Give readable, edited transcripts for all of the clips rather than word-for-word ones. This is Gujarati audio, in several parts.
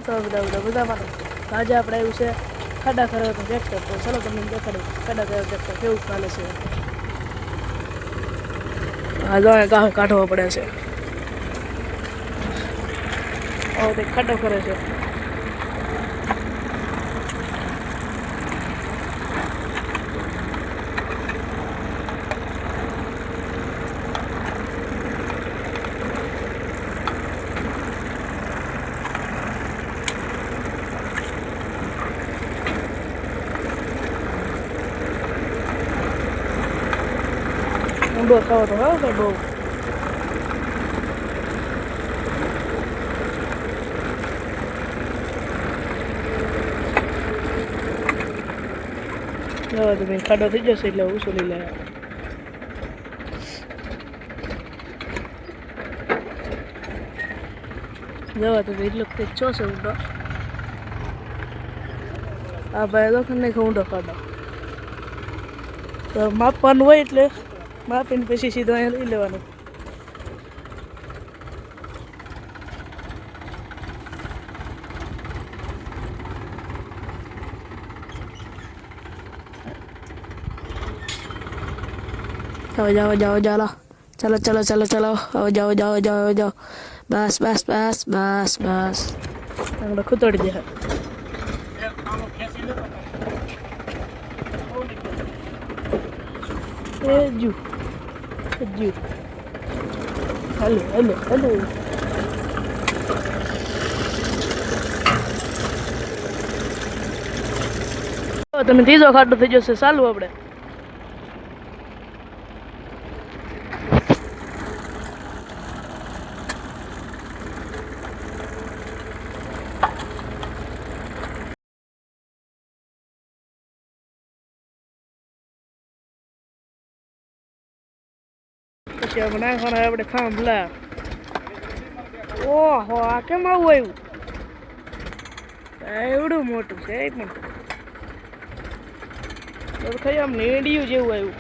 તો બધા મજામાં. આજે આપણે આવ્યું છે ખાડા ખરાવાનું ટ્રેક્ટર. તો ચાલો તમને દેખાડું ખાડા ખરાવાનું ટ્રેક્ટર કેવું ચાલે છે. આ જો ઘાસ કાઢવા પડે છે. તે ખાડો કરે છે. ઊંડો થવો તો હા કે બહુ તમે ખાડો થઈ જશે એટલે ઉછોલી લે. જવા તમે એટલો કંઈક છો છે ઊંડો. આ ભાઈ તો નહીં ઊંડો ખાડો તો માપવાનું હોય એટલે માપીને પછી સીધો અહીંયા લઈ લેવાનું. जाओ जाओ जाओ जाओ चलो चलो चलो चलो आओ जाओ जाओ जाओ जाओ बस बस बस बस बस खुद तोड़ दिया जू जू हेलो हेलो हेलो તમે ત્રીજો ખાડો થઈ જશે ચાલુ આપણે. પછી આપણે નાખવાના આપણે ખાંભલા. ઓહો આ કેમ આવું આવ્યું? એવડું મોટું છે એ પણ ખરી આમ નેડિયું જેવું આવ્યું.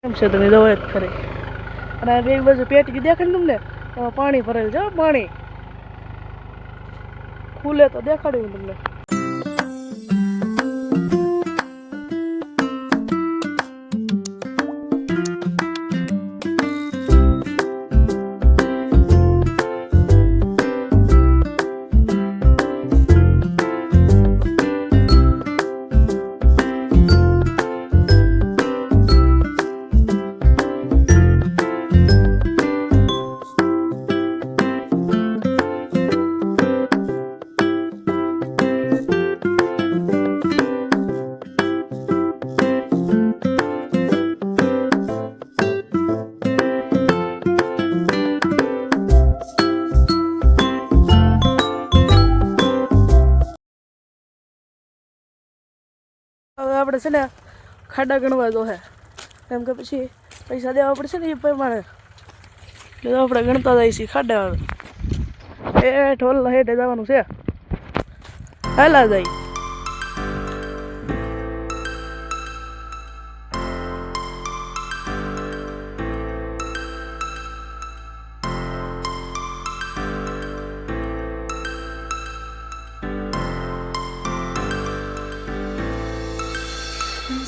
કેમ છે તમે દવા જ ખરી અને બે બાજુ પેટી દેખાય ને તમને પાણી ભરેલ છે. પાણી ખુલે તો દેખાડ્યું તમને. હવે આપણે છે ને ખાડા ગણવા જો હે એમ કે પછી પૈસા દેવા પડશે ને એ પ્રમાણે એટલે તો આપણે ગણતા જઈએ છીએ ખાડા હવે ઢોલ હેઠે જવાનું છે હાલા જાય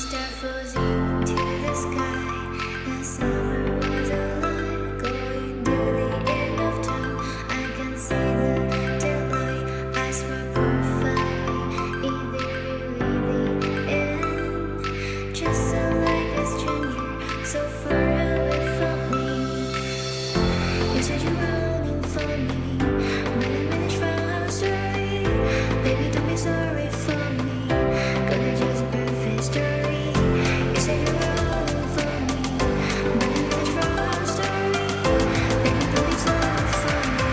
Start floating to the sky. The summer was alive, going to the end of time. I can see the daylight. I swear perfectly, is it really the end? Just so like a stranger, so far away from me. You said you were longing for me, but I managed from our story. Baby, don't be sorry for me, 'cause it's just perfect story. You said you were longing for me, but I managed from our story. Baby, don't be sorry for me,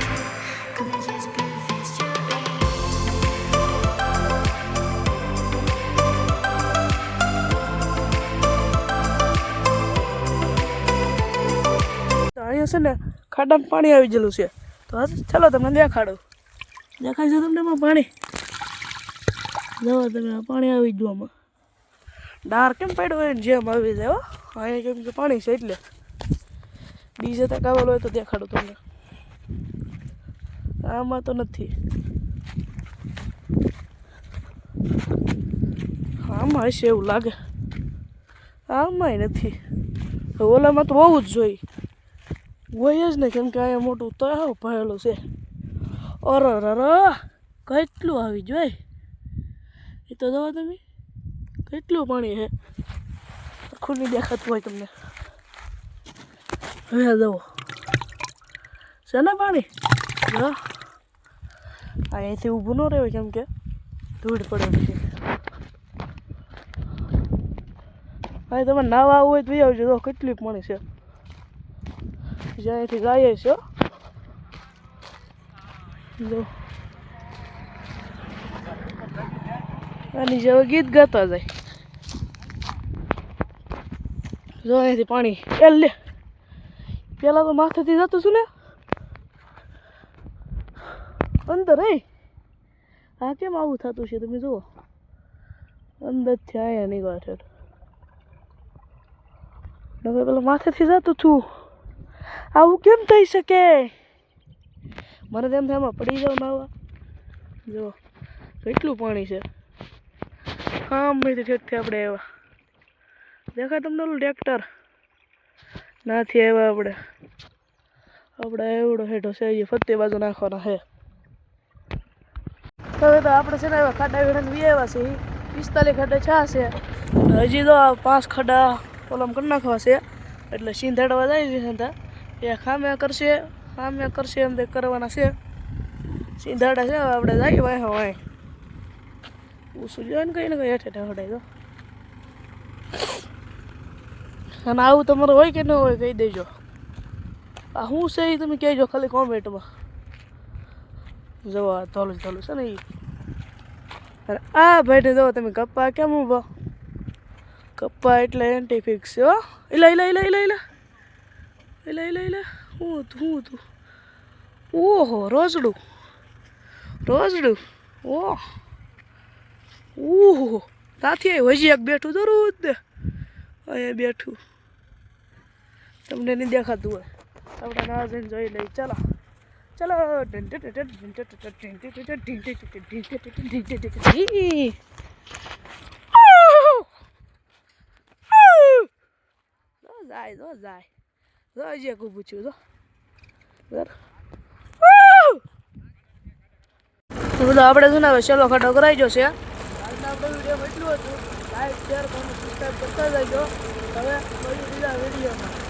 'cause it's just perfect story. અહીંયા છે ને ખાડામાં પાણી આવી ગયેલું છે તો ચાલો તમને દેખાડો દેખાય છે તમને એમાં પાણી જવો તમે પાણી આવી ગયું આમાં ડાર કેમ પડ્યો હોય ને જેમ આવી જાય હો અહીંયા કેમ કે પાણી છે એટલે બીજે તક આવેલો હોય તો દેખાડો તમને આમાં તો નથી આમાં હશે એવું લાગે આમાંય નથી ઓલામાં તો હોવું જ જોઈએ હોય જ ને કેમ કે અહીંયા મોટું તળાવ ભરેલું છે અર કેટલું આવી જોઈ એ તો જવા તમે કેટલું પાણી છે ખુલ્લી દેખાતું હોય તમને હવે જવો છે ને પાણી અહીંયાથી ઊભું ન રહેવાય કેમ કે ધૂળ પડે પછી અહીં તમે નાવા આવવું હોય તો આવજો તો કેટલી પાણી છે જ્યાંથી જાય છે જો આની જેવા ગીત ગાતા જાય જો અહીંથી પાણી લે પેલા તો માથેથી જતું છું ને અંદર આ કેમ આવું થતું છે તમે જુઓ અંદરથી અહીંયા નીકળે હવે પેલા માથેથી જતું છું આવું કેમ થઈ શકે મને તેમ થાય આમાં પડી જાવ નાવા જો કેટલું પાણી છે હા મેથી ઠેકથી આપણે આવ્યા દેખાય તમને ઓલું ટ્રેક્ટર નાથી આવ્યા આપણે એવડો હેઠો છે એ ફરતી બાજુ નાખવાના છે હવે તો આપણે છે ને એવા ખાડા ગણે બી આવ્યા છે 45 ખાડા છા છે હજી તો 5 ખાડા ઓલામ કરી નાખવા છે એટલે સીંધાડવા જાય છે સીધા એ ખામ્યા કરશે એમ તે કરવાના છે સીંધાડા છે આપણે જઈએ વાય વાય ઉસું જોઈએ ને કંઈ ને કંઈ હેઠે ઢવડાય તો અને આવું તમારું હોય કે ન હોય કહી દેજો આ શું છે એ તમે કહેજો ખાલી કોમેન્ટમાં જવા ધોલું છે ને એ અને આ ભાઈને જો તમે કપ્પા કેમ ઊભો કપ્પા એટલે એન્ટીફિક્સ છે હો એલા હું તું ઓહો રોજડું ઓહ ઓહો ત્યાંથી હજી એક બેઠું જરૂર જ ને અહીંયા બેઠું તમને નહીં દેખાતું હોય આપણે ના જઈને જોઈ લઈ ચાલો જાય હજી એક ઊભું છું તો બધું આપણે શું ના ચલો ખાડો કરાઈ જશે આજના આપણો વિડીયો એટલું હતું લાઈક શેર કોમેન્ટ સબસ્ક્રાઈબ કરતા જજો હવે બીજા વિડીયોમાં